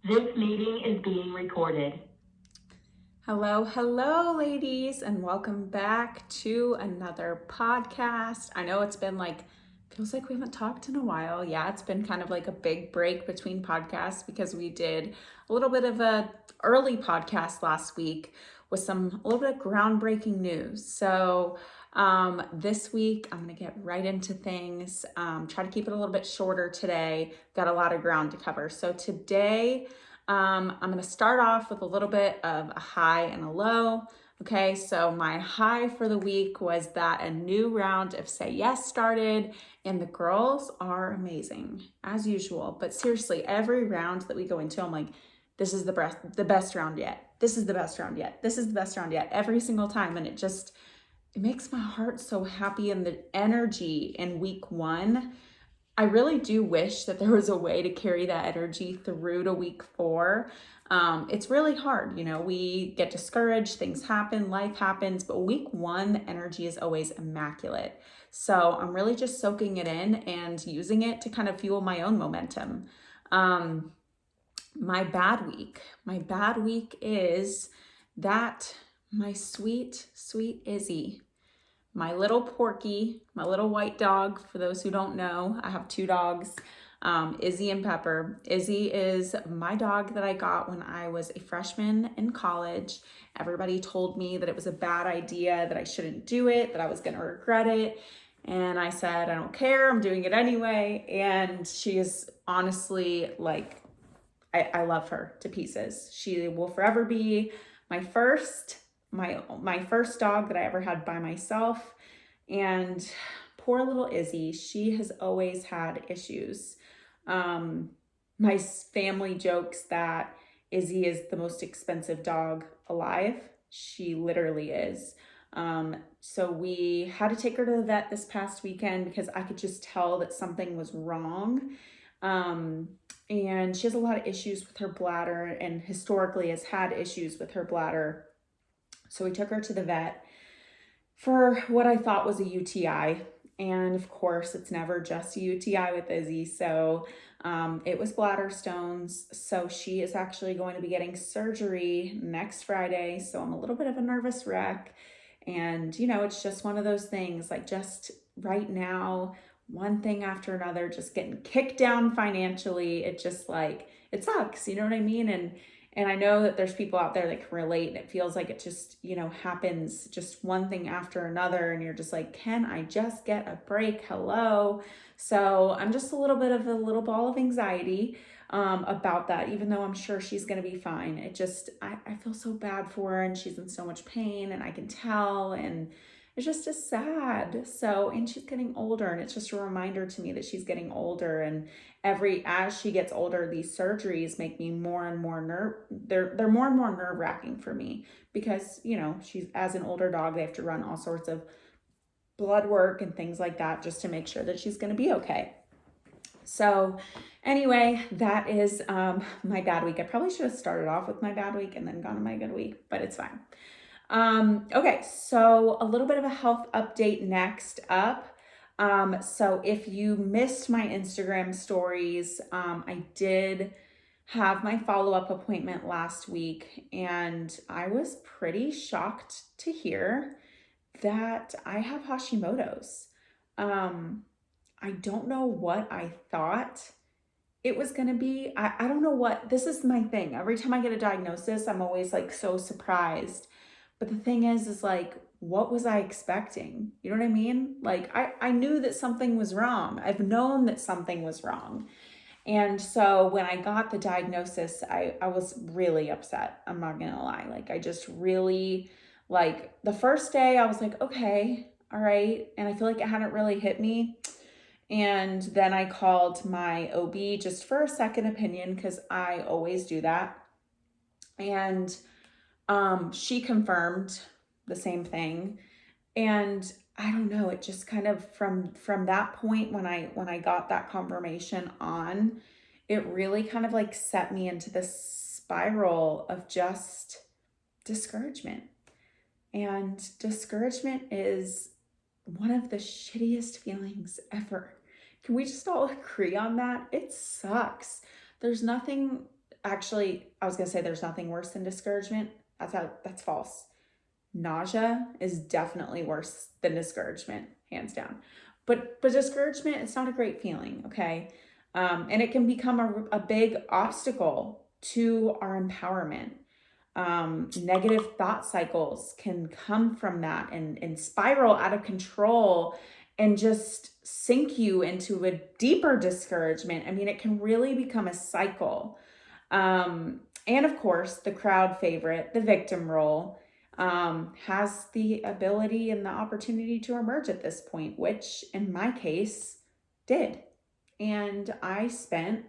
This meeting is being recorded. Hello, ladies, and welcome back to another podcast. I know it's been feels like we haven't talked in a while. Yeah, it's been kind of like a big break between podcasts because we did a little bit of a early podcast last week with a little bit of groundbreaking news. So this week I'm gonna get right into things. Try to keep it a little bit shorter today. Got a lot of ground to cover. So today I'm going to start off with a little bit of a high and a low. Okay, so my high for the week was that a new round of Say Yes started, and the girls are amazing as usual. But seriously, every round that we go into, I'm like, this is the best round yet. This is the best round yet. This is the best round yet. Every single time, and it makes my heart so happy. And the energy in week one, I really do wish that there was a way to carry that energy through to week four. It's really hard. We get discouraged, things happen, life happens, but week one, the energy is always immaculate. So I'm really just soaking it in and using it to kind of fuel my own momentum. Um, my bad week is that my sweet, sweet Izzy, my little Porky, my little white dog. For those who don't know, I have two dogs, Izzy and Pepper. Izzy is my dog that I got when I was a freshman in college. Everybody told me that it was a bad idea, that I shouldn't do it, that I was going to regret it. And I said, I don't care, I'm doing it anyway. And she is honestly I love her to pieces. She will forever be my first my first dog that I ever had by myself. And poor little Izzy, she has always had issues. My family jokes that Izzy is the most expensive dog alive. She literally is. So we had to take her to the vet this past weekend because I could just tell that something was wrong. Um, and she has a lot of issues with her bladder and historically has had issues with her bladder. So we took her to the vet for what I thought was a UTI. And of course, it's never just a UTI with Izzy. So it was bladder stones. So she is actually going to be getting surgery next Friday. So I'm a little bit of a nervous wreck. And, it's just one of those things, like just right now, one thing after another, just getting kicked down financially. It just it sucks. You know what I mean? And I know that there's people out there that can relate, and it feels like it just, happens just one thing after another. And you're just like, can I just get a break? Hello. So I'm just a little bit of a little ball of anxiety about that, even though I'm sure she's going to be fine. I feel so bad for her, and she's in so much pain, and I can tell. And it's just sad. So, and she's getting older, and it's just a reminder to me that she's getting older. And as she gets older, these surgeries make me more and more they're more and more nerve-wracking for me because, she's, as an older dog, they have to run all sorts of blood work and things like that just to make sure that she's going to be okay. So anyway, that is my bad week. I probably should have started off with my bad week and then gone to my good week, but it's fine. Okay, so a little bit of a health update next up. So if you missed my Instagram stories, I did have my follow-up appointment last week, and I was pretty shocked to hear that I have Hashimoto's. I don't know what I thought it was going to be. I don't know what, this is my thing. Every time I get a diagnosis, I'm always so surprised. But the thing is what was I expecting? You know what I mean? I knew that something was wrong. I've known that something was wrong. And so when I got the diagnosis, I was really upset. I'm not going to lie. I just really, the first day I was like, okay, all right. And I feel like it hadn't really hit me. And then I called my OB just for a second opinion because I always do that. And she confirmed the same thing. And I don't know, it just kind of from that point when I got that confirmation on, it really kind of set me into this spiral of just discouragement. And discouragement is one of the shittiest feelings ever. Can we just all agree on that? It sucks. There's nothing actually, I was gonna say there's nothing worse than discouragement. That's false. Nausea is definitely worse than discouragement, hands down. But discouragement, it's not a great feeling, okay? And it can become a big obstacle to our empowerment. Negative thought cycles can come from that and spiral out of control and just sink you into a deeper discouragement. I mean, it can really become a cycle. And of course, the crowd favorite, the victim role, has the ability and the opportunity to emerge at this point, which in my case did. And I spent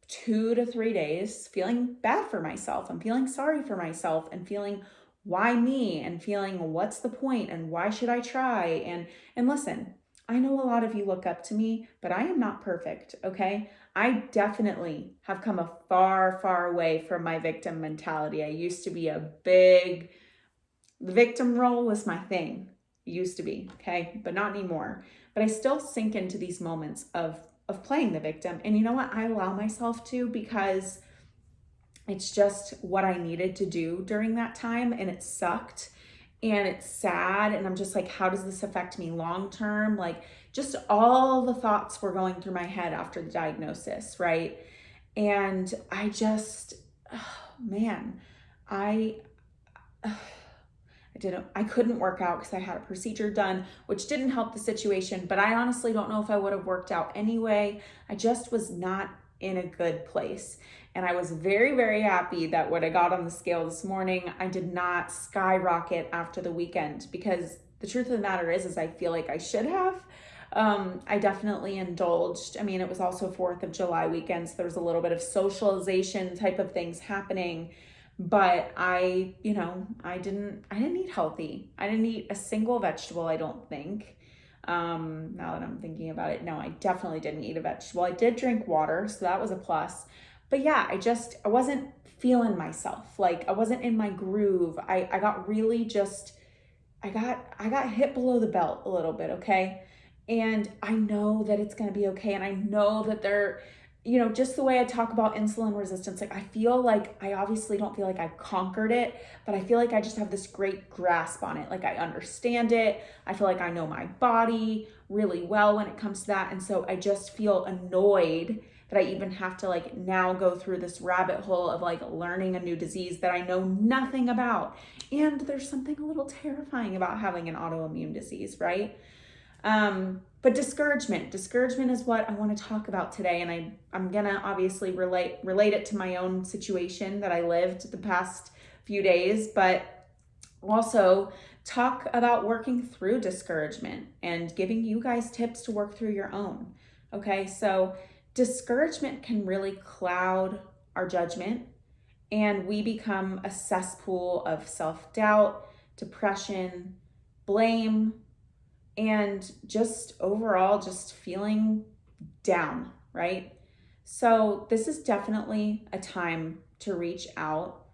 2 to 3 days feeling bad for myself and feeling sorry for myself and feeling why me and feeling what's the point and why should I try? And listen, I know a lot of you look up to me, but I am not perfect, okay? I definitely have come a far way from my victim mentality. I used to be the victim role was my thing. It used to be, okay? But not anymore. But I still sink into these moments of playing the victim. And you know what? I allow myself to, because it's just what I needed to do during that time, and it sucked and it's sad, and I'm just like, how does this affect me long term? Like, just all the thoughts were going through my head after the diagnosis, right? And I just, oh man, I couldn't work out because I had a procedure done, which didn't help the situation, but I honestly don't know if I would have worked out anyway. I just was not in a good place. And I was very happy that when I got on the scale this morning, I did not skyrocket after the weekend, because the truth of the matter is I feel like I should have. I definitely indulged. I mean, it was also 4th of July weekend, so there was a little bit of socialization type of things happening. But I didn't eat healthy. I didn't eat a single vegetable, I don't think. Now that I'm thinking about it, no, I definitely didn't eat a vegetable. I did drink water, so that was a plus. But yeah, I wasn't feeling myself. Like, I wasn't in my groove. I got really just, I got hit below the belt a little bit, okay? And I know that it's going to be okay. And I know that just the way I talk about insulin resistance, like, I obviously don't feel like I've conquered it, but I feel like I just have this great grasp on it. Like, I understand it. I feel like I know my body really well when it comes to that. And so I just feel annoyed that I even have to now go through this rabbit hole of learning a new disease that I know nothing about. And there's something a little terrifying about having an autoimmune disease, right? But discouragement is what I want to talk about today. And I'm going to obviously relate it to my own situation that I lived the past few days, but also talk about working through discouragement and giving you guys tips to work through your own. Okay. So discouragement can really cloud our judgment, and we become a cesspool of self-doubt, depression, blame, and just overall just feeling down, right? So this is definitely a time to reach out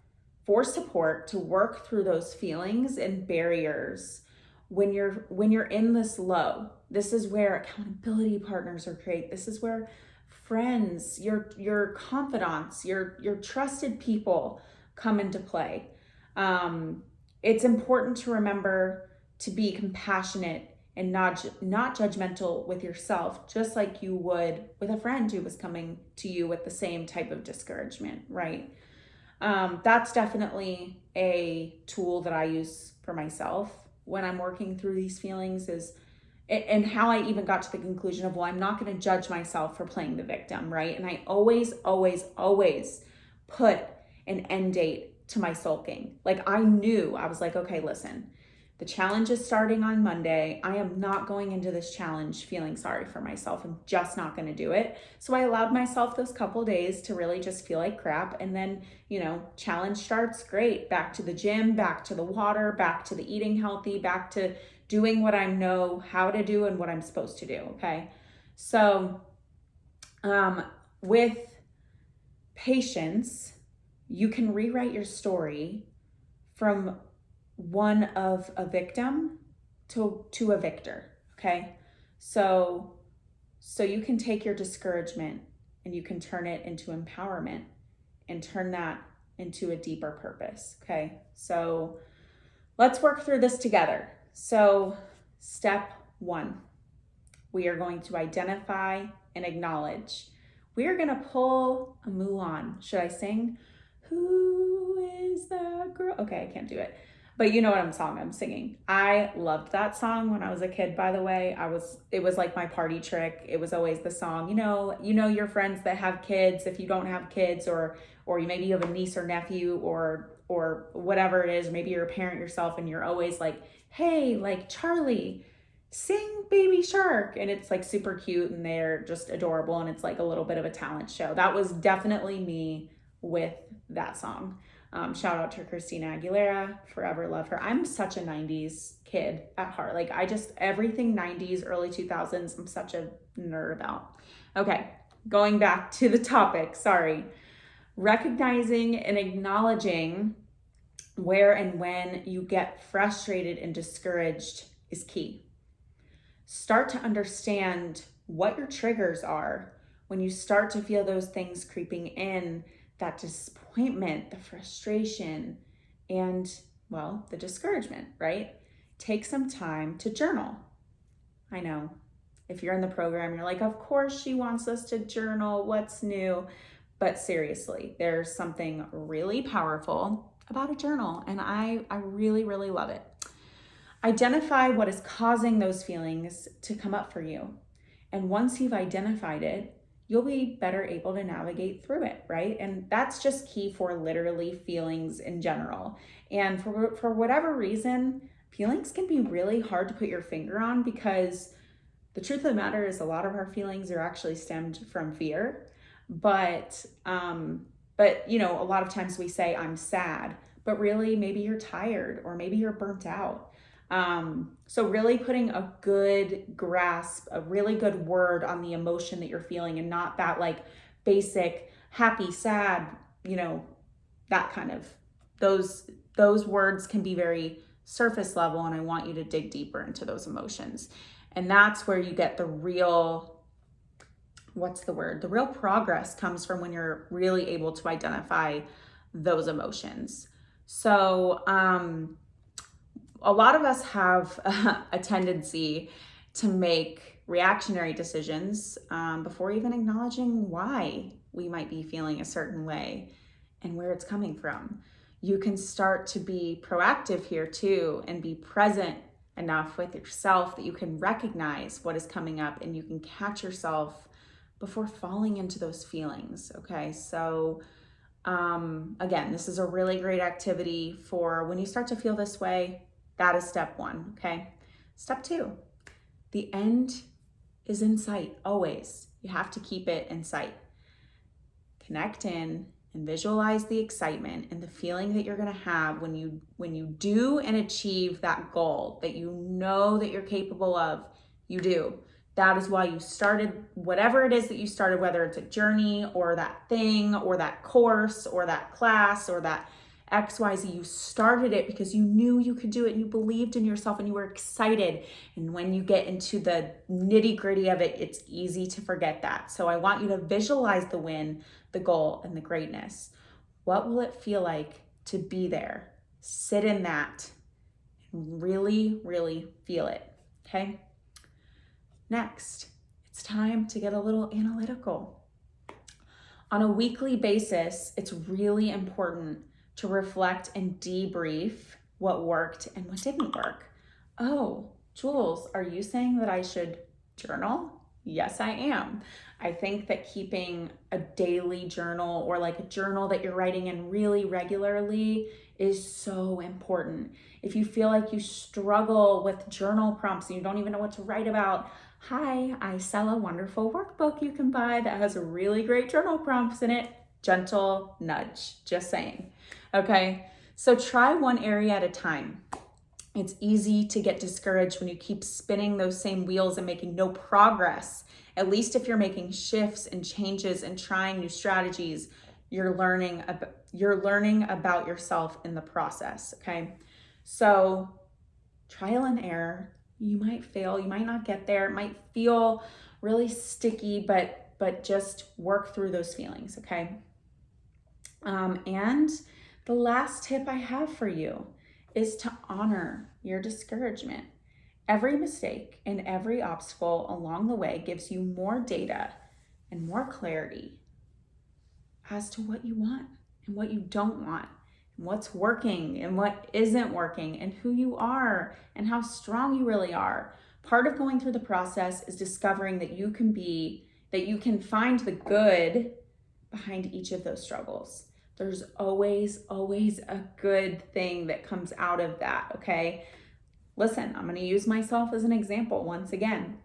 for support, to work through those feelings and barriers when you're in this low. This is where accountability partners are great. This is where friends, your confidants, your trusted people come into play. It's important to remember to be compassionate and not judgmental with yourself, just like you would with a friend who was coming to you with the same type of discouragement, right? That's definitely a tool that I use for myself when I'm working through these feelings, and how I even got to the conclusion of, well, I'm not going to judge myself for playing the victim, right? And I always put an end date to my sulking. Like, I was like, okay, listen, the challenge is starting on Monday. I am not going into this challenge feeling sorry for myself. I'm just not going to do it. So I allowed myself those couple days to really just feel like crap. And then, challenge starts, great. Back to the gym, back to the water, back to the eating healthy, back to doing what I know how to do and what I'm supposed to do. Okay. So, with patience, you can rewrite your story from one of a victim to a victor. Okay. So you can take your discouragement and you can turn it into empowerment. and turn that into a deeper purpose. Okay, so let's work through this together. So step 1, we are going to identify and acknowledge. We are going to pull a Mulan. Should I sing? Who is that girl? Okay, I can't do it. But you know what song I'm singing. I loved that song when I was a kid, by the way. It was like my party trick. It was always the song. You know your friends that have kids, if you don't have kids, or maybe you have a niece or nephew or whatever it is, maybe you're a parent yourself and you're always like, hey, like Charlie, sing Baby Shark. And it's like super cute and they're just adorable and it's like a little bit of a talent show. That was definitely me with that song. Shout out to Christina Aguilera, forever love her. I'm such a 90s kid at heart. Like everything 90s, early 2000s, I'm such a nerd about. Okay, going back to the topic, sorry. Recognizing and acknowledging where and when you get frustrated and discouraged is key. Start to understand what your triggers are when you start to feel those things creeping in, that disappointment, the frustration, and, well, the discouragement, right? Take some time to journal. I know, if you're in the program, you're like, of course she wants us to journal, what's new? But seriously, there's something really powerful about a journal, and I really, really love it. Identify what is causing those feelings to come up for you. And once you've identified it, you'll be better able to navigate through it, right? And that's just key for literally feelings in general. And for whatever reason, feelings can be really hard to put your finger on, because the truth of the matter is a lot of our feelings are actually stemmed from fear. But you know, a lot of times we say, I'm sad, but really maybe you're tired or maybe you're burnt out. So really putting a good grasp, a really good word on the emotion that you're feeling, and not that like basic happy, sad, you know, that kind of, those words can be very surface level, and I want you to dig deeper into those emotions. And that's where you get the real, the real progress comes from, when you're really able to identify those emotions. So, a lot of us have a tendency to make reactionary decisions before even acknowledging why we might be feeling a certain way and where it's coming from. You can start to be proactive here too, and be present enough with yourself that you can recognize what is coming up and you can catch yourself before falling into those feelings. Okay, so again, this is a really great activity for when you start to feel this way. That is step 1, okay? Step 2, the end is in sight, always. You have to keep it in sight. Connect in and visualize the excitement and the feeling that you're gonna have when you do and achieve that goal that you know that you're capable of. You do. That is why you started whatever it is that you started, whether it's a journey or that thing or that course or that class or that XYZ. You started it because you knew you could do it and you believed in yourself and you were excited. And when you get into the nitty gritty of it, it's easy to forget that. So I want you to visualize the win, the goal, and the greatness. What will it feel like to be there? Sit in that and really, really feel it, okay? Next, it's time to get a little analytical. On a weekly basis, it's really important to reflect and debrief what worked and what didn't work. Oh, Jules, are you saying that I should journal? Yes, I am. I think that keeping a daily journal, or like a journal that you're writing in really regularly, is so important. If you feel like you struggle with journal prompts and you don't even know what to write about, hi, I sell a wonderful workbook you can buy that has really great journal prompts in it. Gentle nudge, just saying. Okay, so try one area at a time. It's easy to get discouraged when you keep spinning those same wheels and making no progress. At least if you're making shifts and changes and trying new strategies, you're learning about yourself in the process, okay? So trial and error. You might fail, you might not get there. It might feel really sticky, but just work through those feelings, okay? And the last tip I have for you is to honor your discouragement. Every mistake and every obstacle along the way gives you more data and more clarity as to what you want and what you don't want, and what's working and what isn't working, and who you are and how strong you really are. Part of going through the process is discovering that you can find the good behind each of those struggles. There's always a good thing that comes out of that, okay? Listen, I'm going to use myself as an example once again.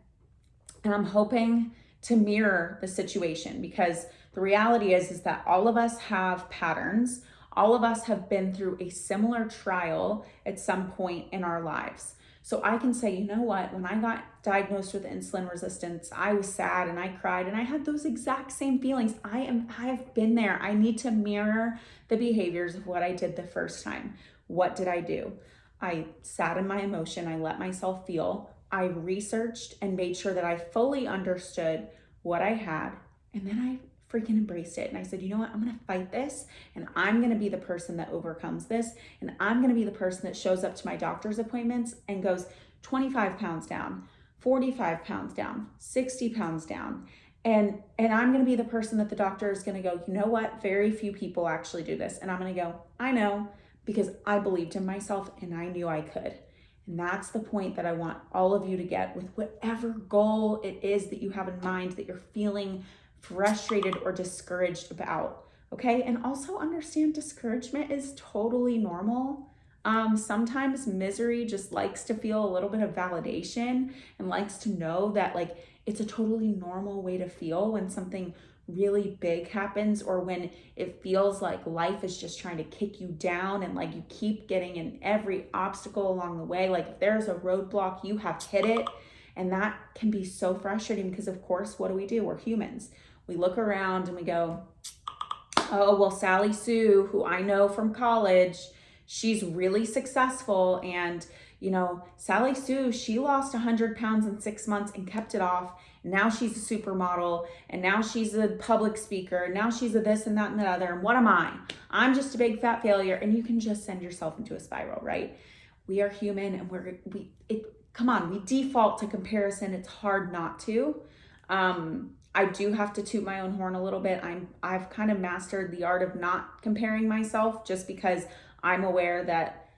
And I'm hoping to mirror the situation, because the reality is that all of us have patterns. All of us have been through a similar trial at some point in our lives. So I can say, you know what, when I got diagnosed with insulin resistance, I was sad and I cried and I had those exact same feelings. I've been there. I need to mirror the behaviors of what I did the first time. What did I do? I sat in my emotion. I let myself feel. I researched and made sure that I fully understood what I had. And then I freaking embraced it. And I said, you know what? I'm going to fight this, and I'm going to be the person that overcomes this. And I'm going to be the person that shows up to my doctor's appointments and goes 25 pounds down, 45 pounds down, 60 pounds down. And I'm going to be the person that the doctor is going to go, you know what? Very few people actually do this. And I'm going to go, I know, because I believed in myself and I knew I could. And that's the point that I want all of you to get with whatever goal it is that you have in mind that you're feeling frustrated or discouraged about, okay? And also understand discouragement is totally normal. Sometimes misery just likes to feel a little bit of validation and likes to know that like it's a totally normal way to feel when something really big happens, or when it feels like life is just trying to kick you down and like you keep getting in every obstacle along the way. Like if there's a roadblock, you have hit it. And that can be so frustrating because of course, what do? We're humans. We look around and we go, oh, well, Sally Sue, who I know from college, she's really successful. And, you know, Sally Sue, she lost 100 pounds in 6 months and kept it off. And now she's a supermodel. And now she's a public speaker. And now she's a this and that and the other. And what am I? I'm just a big fat failure. And you can just send yourself into a spiral, right? We are human, and come on, we default to comparison. It's hard not to. I do have to toot my own horn a little bit. I've kind of mastered the art of not comparing myself, just because I'm aware that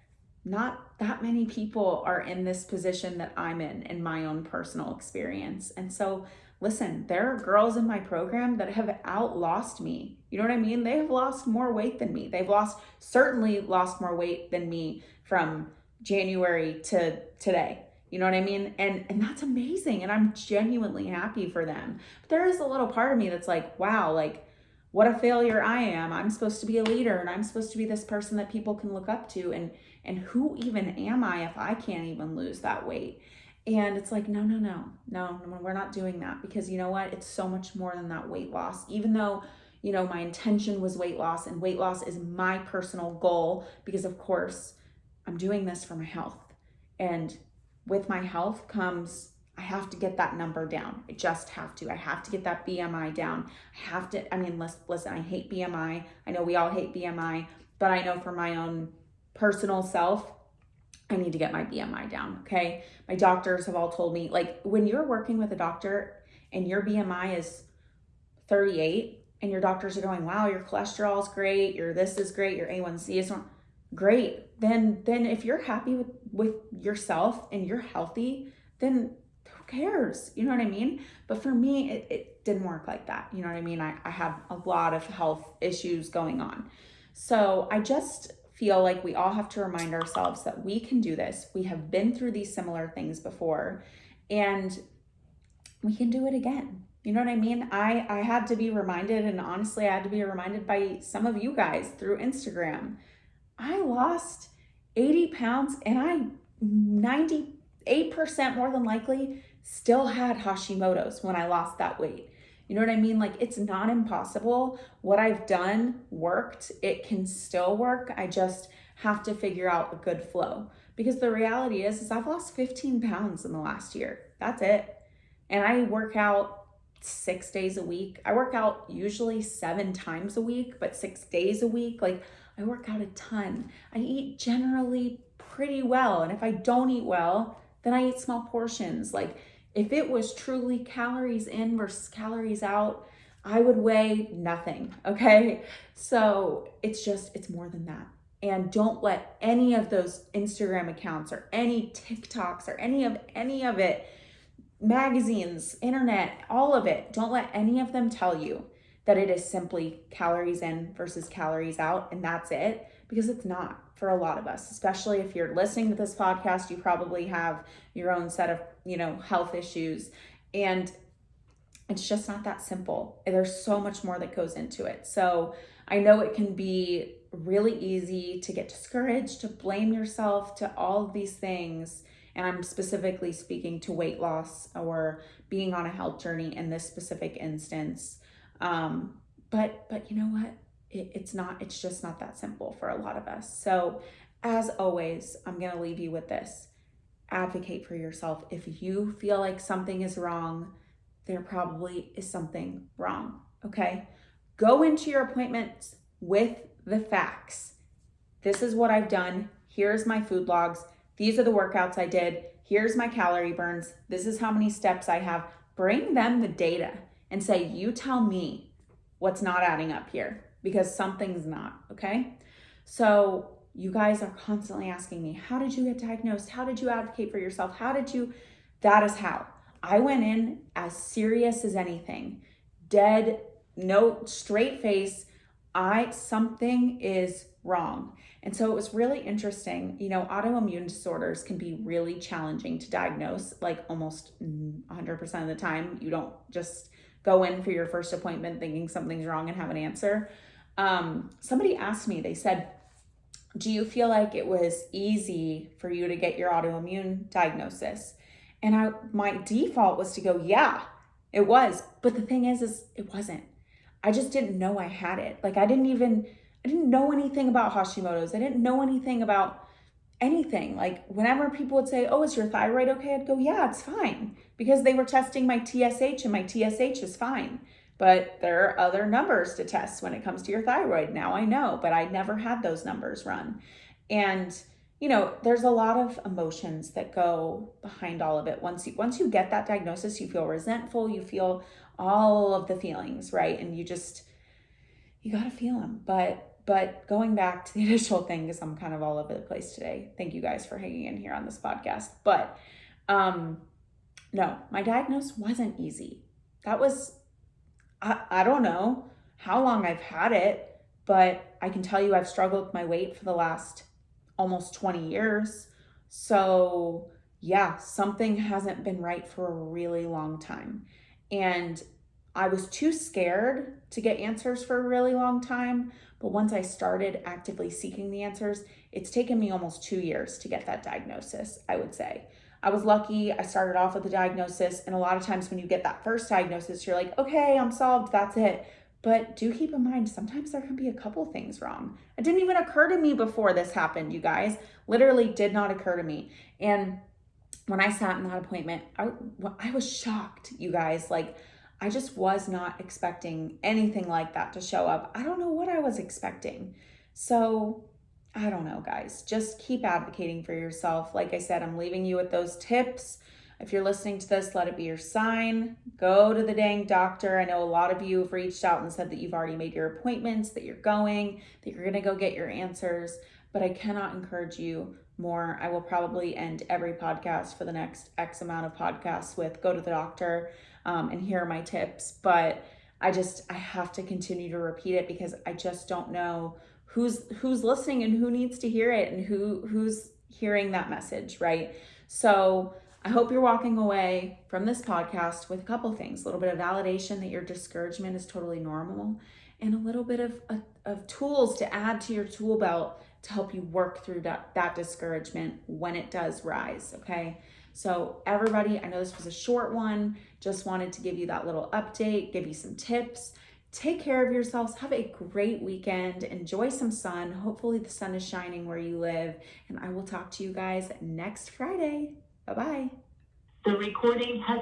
not that many people are in this position that I'm in my own personal experience. And so listen, there are girls in my program that have outlost me. You know what I mean? They have lost more weight than me. Certainly lost more weight than me from January to today. You know what I mean? And that's amazing. And I'm genuinely happy for them. But there is a little part of me that's like, wow, like what a failure I am. I'm supposed to be a leader, and I'm supposed to be this person that people can look up to. And who even am I if I can't even lose that weight? And it's like, no, we're not doing that, because you know what? It's so much more than that weight loss. Even though, you know, my intention was weight loss, and weight loss is my personal goal, because of course I'm doing this for my health. And with my health comes, I have to get that number down. I just have to. I have to get that BMI down. Listen, I hate BMI. I know we all hate BMI, but I know for my own personal self, I need to get my BMI down, okay? My doctors have all told me, like, when you're working with a doctor and your BMI is 38 and your doctors are going, wow, your cholesterol is great, your this is great, your A1C is great. Then if you're happy with yourself and you're healthy, then who cares? You know what I mean? But for me, it didn't work like that. You know what I mean? I have a lot of health issues going on. So I just feel like we all have to remind ourselves that we can do this. We have been through these similar things before, and we can do it again. You know what I mean? I had to be reminded, and honestly, I had to be reminded by some of you guys through Instagram. I lost 80 pounds, and I 98% more than likely still had Hashimoto's when I lost that weight. You know what I mean? Like, it's not impossible. What I've done worked. It can still work. I just have to figure out a good flow, because the reality is I've lost 15 pounds in the last year. That's it. And I work out 6 days a week. I work out usually 7 times a week, but 6 days a week, like I work out a ton. I eat generally pretty well. And if I don't eat well, then I eat small portions. Like if it was truly calories in versus calories out, I would weigh nothing, okay? So it's more than that. And don't let any of those Instagram accounts or any TikToks or any of it, magazines, internet, all of it, don't let any of them tell you that it is simply calories in versus calories out and that's it, because it's not for a lot of us. Especially if you're listening to this podcast, you probably have your own set of, health issues, and it's just not that simple. There's so much more that goes into it. So I know it can be really easy to get discouraged, to blame yourself, to all of these things. And I'm specifically speaking to weight loss or being on a health journey in this specific instance. But you know what? It's just not that simple for a lot of us. So as always, I'm going to leave you with this. Advocate for yourself. If you feel like something is wrong, there probably is something wrong, okay? Go into your appointments with the facts. This is what I've done. Here's my food logs. These are the workouts I did. Here's my calorie burns. This is how many steps I have. Bring them the data and say, you tell me what's not adding up here, because something's not, okay? So you guys are constantly asking me, how did you get diagnosed? How did you advocate for yourself? That is how. I went in as serious as anything, dead, no, straight face. Something is wrong. And so it was really interesting. Autoimmune disorders can be really challenging to diagnose, like almost 100% of the time. You don't just go in for your first appointment thinking something's wrong and have an answer. Somebody asked me, they said, do you feel like it was easy for you to get your autoimmune diagnosis? And my default was to go, yeah, it was. But the thing is it wasn't. I just didn't know I had it. Like I didn't know anything about Hashimoto's. I didn't know anything about anything. Like whenever people would say, oh, is your thyroid okay? I'd go, yeah, it's fine. Because they were testing my TSH and my TSH is fine. But there are other numbers to test when it comes to your thyroid. Now I know, but I never had those numbers run. And there's a lot of emotions that go behind all of it. Once you get that diagnosis, you feel resentful, you feel all of the feelings, right? And you got to feel them. But going back to the initial thing, because I'm kind of all over the place today. Thank you guys for hanging in here on this podcast. But no, my diagnosis wasn't easy. That was, I don't know how long I've had it, but I can tell you I've struggled with my weight for the last almost 20 years. So yeah, something hasn't been right for a really long time. And I was too scared to get answers for a really long time. But once I started actively seeking the answers, it's taken me almost 2 years to get that diagnosis, I would say. I was lucky. I started off with the diagnosis. And a lot of times when you get that first diagnosis, you're like, okay, I'm solved. That's it. But do keep in mind, sometimes there can be a couple things wrong. It didn't even occur to me before this happened, you guys. Literally did not occur to me. And when I sat in that appointment, I was shocked, you guys. Like, I just was not expecting anything like that to show up. I don't know what I was expecting. So I don't know, guys. Just keep advocating for yourself. Like I said, I'm leaving you with those tips. If you're listening to this, let it be your sign. Go to the dang doctor. I know a lot of you have reached out and said that you've already made your appointments, that you're going, that you're going to go get your answers. But I cannot encourage you more. I will probably end every podcast for the next X amount of podcasts with go to the doctor and here are my tips. But I have to continue to repeat it because I just don't know who's listening and who needs to hear it and who's hearing that message, right? So I hope you're walking away from this podcast with a couple things, a little bit of validation that your discouragement is totally normal and a little bit of tools to add to your tool belt to help you work through that discouragement when it does rise, okay? So everybody, I know this was a short one, just wanted to give you that little update, give you some tips. Take care of yourselves. Have a great weekend. Enjoy some sun. Hopefully the sun is shining where you live. And I will talk to you guys next Friday. Bye-bye. The recording has